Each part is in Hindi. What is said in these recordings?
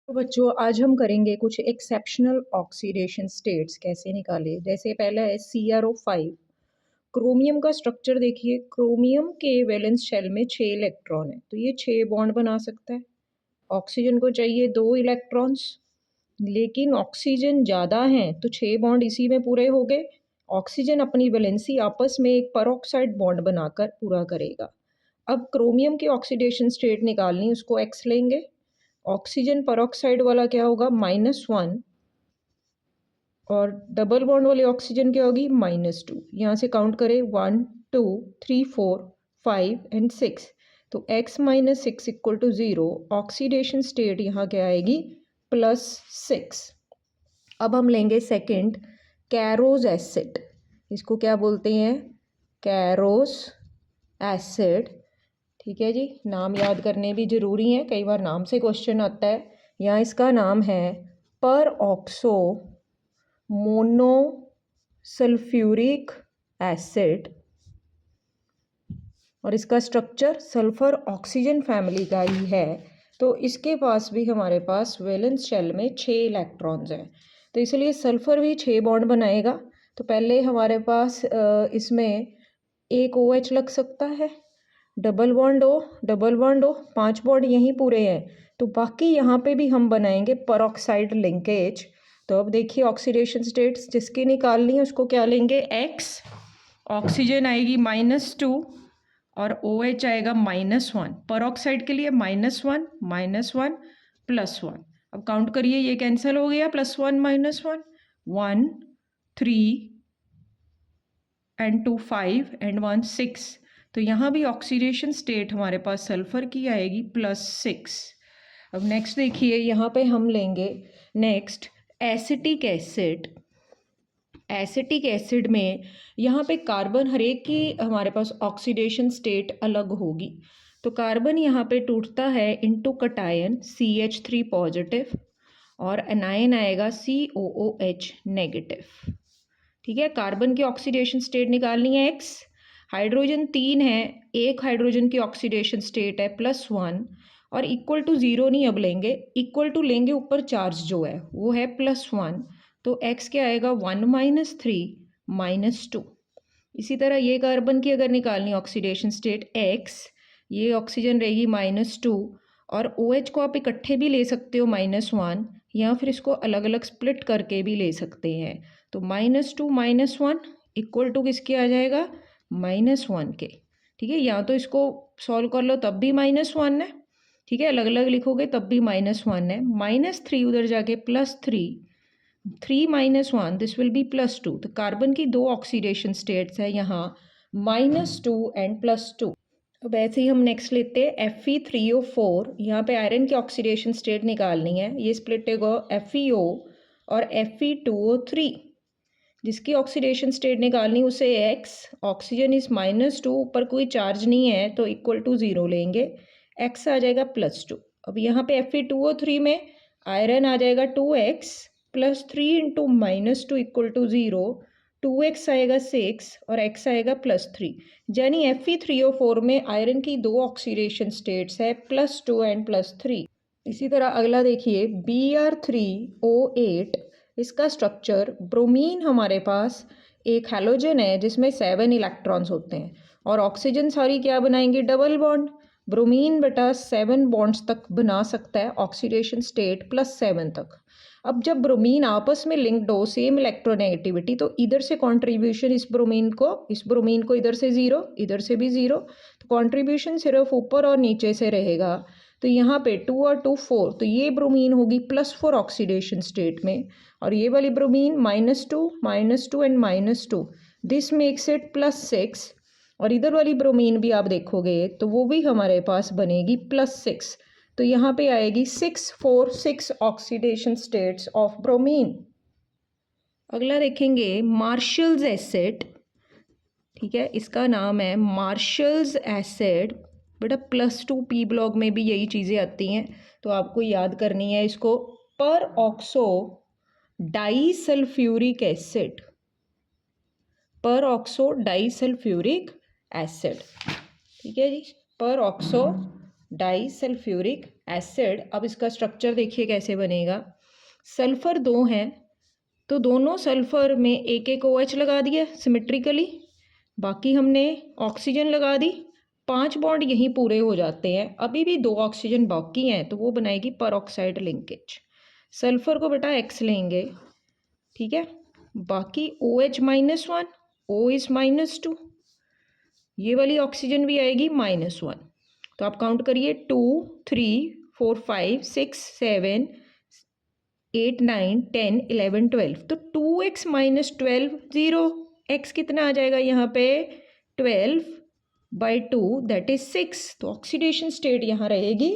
तो बच्चों आज हम करेंगे कुछ एक्सेप्शनल ऑक्सीडेशन स्टेट्स कैसे निकाले। जैसे पहला है CrO5। क्रोमियम का स्ट्रक्चर देखिए, क्रोमियम के वैलेंस शेल में 6 इलेक्ट्रॉन है, तो ये 6 बॉन्ड बना सकता है। ऑक्सीजन को चाहिए 2 इलेक्ट्रॉन्स, लेकिन ऑक्सीजन ज़्यादा हैं तो 6 बॉन्ड इसी में पूरे हो गए। ऑक्सीजन अपनी वैलेंसी आपस में एक परऑक्साइड बॉन्ड बनाकर पूरा करेगा। अब क्रोमियम की ऑक्सीडेशन स्टेट निकालनी, उसको एक्स लेंगे। ऑक्सीजन परऑक्साइड वाला क्या होगा -1, और डबल बॉन्ड वाले ऑक्सीजन क्या होगी -2। यहाँ से काउंट करें 1 2 3 4 5 एंड 6, तो x - 6 = 0। ऑक्सीडेशन स्टेट यहाँ क्या आएगी +6। अब हम लेंगे सेकंड कैरोज एसिड। इसको क्या बोलते हैं? कैरोज एसिड। ठीक है जी, नाम याद करने भी ज़रूरी है, कई बार नाम से क्वेश्चन आता है। यहाँ इसका नाम है पर ऑक्सो मोनोसल्फ्यूरिक एसिड, और इसका स्ट्रक्चर सल्फर ऑक्सीजन फैमिली का ही है। तो इसके पास भी हमारे पास वैलेंस शेल में 6 इलेक्ट्रॉन्स हैं, तो इसलिए सल्फर भी 6 बॉन्ड बनाएगा। तो पहले हमारे पास इसमें एक OH लग सकता है, double bond O, double bond O, 5 bond यहीं पूरे हैं। तो बाकी यहाँ पे भी हम बनाएंगे परऑक्साइड लिंकेज। तो अब देखिए ऑक्सीडेशन स्टेट्स जिसकी निकालनी है उसको क्या लेंगे X। ऑक्सीजन आएगी -2 और OH आएगा -1। परऑक्साइड के लिए -1 -1 +1। अब काउंट करिए, ये कैंसिल हो गया, +1 -1 1 3 एंड 2 5 एंड 1 6। तो यहाँ भी ऑक्सीडेशन स्टेट हमारे पास सल्फर की आएगी +6। अब नेक्स्ट देखिए, यहाँ पे हम लेंगे next acetic acid. Acetic acid में यहाँ पे कार्बन हर एक की हमारे पास ऑक्सीडेशन स्टेट अलग होगी। तो कार्बन यहाँ पे टूटता है इनटू कटायन CH3 पॉजिटिव, और एनायन आएगा COOH नेगेटिव। ठीक है, कार्बन की ऑक्सीडेशन स्टेट निकालनी है X। हाइड्रोजन 3 है, एक हाइड्रोजन की ऑक्सीडेशन स्टेट है +1, और इक्वल टू 0 नहीं अब लेंगे, इक्वल टू लेंगे ऊपर चार्ज जो है वो है +1। तो x क्या आएगा 1 - 3 -2। इसी तरह ये कार्बन की अगर निकालनी ऑक्सीडेशन स्टेट X, ये ऑक्सीजन रहेगी -2, और OH को आप इकट्ठे भी ले सकते हो -1, या फिर इसको अलग अलग स्प्लिट करके भी ले सकते हैं। तो -2 -1 इक्वल टू किसके आ जाएगा -1 के। ठीक है, या तो इसको सॉल्व कर लो तब भी -1 है, ठीक है, अलग अलग लिखोगे तब भी -1 है। -3 उधर जाके +3, 3 - 1 दिस विल बी +2। तो कार्बन की 2 ऑक्सीडेशन स्टेट्स है यहाँ -2 एंड +2। अब ऐसे ही हम नेक्स्ट लेते हैं Fe3O4। यहाँ पे आयरन की ऑक्सीडेशन स्टेट निकालनी है, ये स्प्लिट होगा FeO और Fe2O3। जिसकी ऑक्सीडेशन स्टेट निकालनी उसे X। ऑक्सीजन इस -2, ऊपर कोई चार्ज नहीं है तो इक्वल टू 0 लेंगे, X आ जाएगा +2। अब यहाँ पे Fe2O3 में आयरन आ जाएगा 2X +3 × -2 इक्वल टू 0, 2X आएगा 6 और X आएगा +3। यानी Fe3O4 में आयरन की 2 ऑक्सीडेशन स्टेट्स है +2 एंड +3। इसी तरह अगला देखिए Br3O8। इसका स्ट्रक्चर, ब्रोमीन हमारे पास एक हैलोजन है जिसमें 7 इलेक्ट्रॉन्स होते हैं, और ऑक्सीजन सारी क्या बनाएंगे डबल बॉन्ड। ब्रोमीन बेटा 7 बॉन्ड्स तक बना सकता है, ऑक्सीडेशन स्टेट +7 तक। अब जब ब्रोमीन आपस में लिंक्ड हो, सेम इलेक्ट्रोनेगेटिविटी, तो इधर से कंट्रीब्यूशन इस ब्रोमीन को इधर से 0, इधर से भी 0, तो कंट्रीब्यूशन सिर्फ ऊपर और नीचे से रहेगा। तो यहाँ पे 2 और 2 4, तो ये ब्रोमीन होगी +4 ऑक्सीडेशन स्टेट में, और ये वाली bromine -2 and -2, this makes it +6। और इधर वाली ब्रोमीन भी आप देखोगे तो वो भी हमारे पास बनेगी +6। तो यहाँ पे आएगी 6 4 6 ऑक्सीडेशन स्टेट्स ऑफ ब्रोमीन। अगला देखेंगे मार्शल्स एसिड। ठीक है, इसका नाम है मार्शल्स एसिड। बेटा +2 P ब्लॉक में भी यही चीज़ें आती हैं, तो आपको याद करनी है इसको। पर ऑक्सो डाईसल्फ्यूरिक एसिड, पर ऑक्सो डाईसल्फ्यूरिक एसिड। ठीक है जी, पर ऑक्सो डाईसल्फ्यूरिक एसिड। अब इसका स्ट्रक्चर देखिए कैसे बनेगा। सल्फ़र 2 हैं तो दोनों सल्फ़र में एक एक OH लगा दिया सिमेट्रिकली, बाकी हमने ऑक्सीजन लगा दी, 5 बॉन्ड यहीं पूरे हो जाते हैं। अभी भी 2 ऑक्सीजन बाकी हैं तो वो बनाएगी परऑक्साइड लिंकेज। सल्फ़र को बेटा X लेंगे, ठीक है, बाकी OH-1, O इज़ -2, ये वाली ऑक्सीजन भी आएगी -1। तो आप काउंट करिए 2 3 4 5 6 7 8 9 10 11 12। तो 2x - 12 0, x कितना आ जाएगा यहाँ पे 12/2 दैट इज 6। तो ऑक्सीडेशन स्टेट यहाँ रहेगी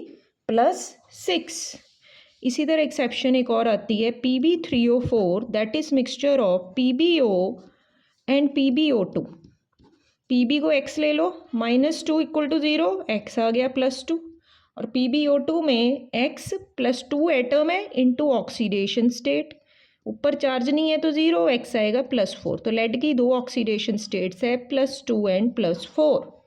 +6। इसी तरह एक्सेप्शन एक और आती है Pb3O4 that is mixture of PbO and PbO2। Pb को x ले लो, -2 = 0, x आ गया +2, और PbO2 में x +2 एटम है इनटू ऑक्सीडेशन स्टेट, ऊपर चार्ज नहीं है तो 0, x आएगा +4। तो लेड की 2 ऑक्सीडेशन स्टेट्स है +2 एंड +4।